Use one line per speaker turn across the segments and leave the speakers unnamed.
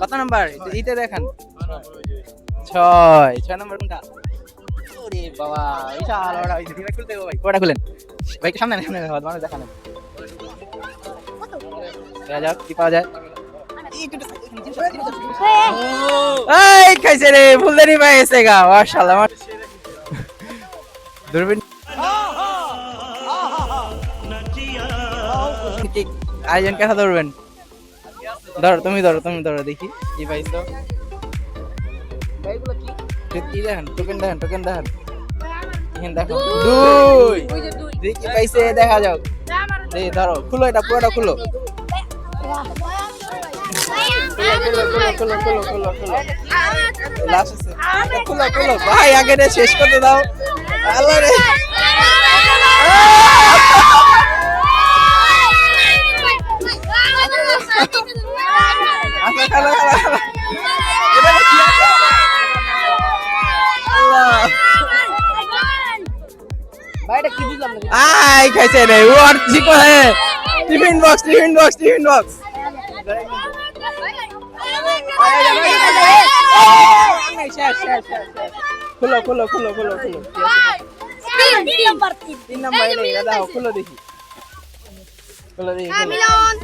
কত নাম্বার ইতে দেখান 6 নাম্বার কোনটা ওরে বাবা বিশাল ওটা হইছে ভাই খুলতে হবে ভাই কোটা খুলেন ভাই কি সামনে সামনে মানুষ দেখান দেখা যাক কি পাওয়া যায় এই খাইছে রে ফুলদানি ভাই এসে গা মাশাআল্লাহ দূরবীন আয়োজন কাছে ধরবেন ধরো তুমি ধরো দেখি কি পাইছো ভাইগুলো কি দেখেন টোকেন দেখেন এখানে দেখো দুই দেখি পাইছে দেখা যাও এই ধরো খুলো এটা পুরোটা খুলো লাস্ট আছে খুলো ভাই আগে রে শেষ করতে দাও আল্লাহ রে আচ্ছা খালো ভাইটা কি বুঝলাম না আই খাইছে রে ও আর কি করে টিফিন বক্স খুলো তিন নাম্বার রে দাও খুলো দেখি
মিলন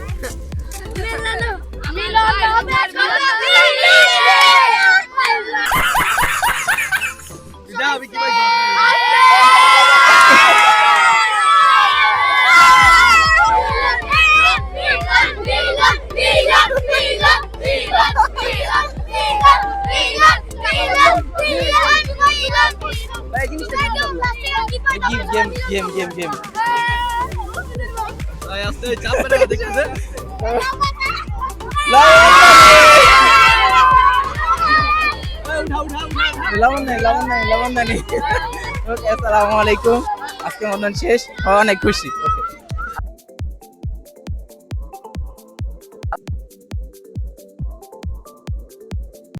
গেম আস্তে চাপ না দেখতেছে লবণ নাই ওকে আসসালামু আলাইকুম আজকে মতন শেষ অনেক খুশি।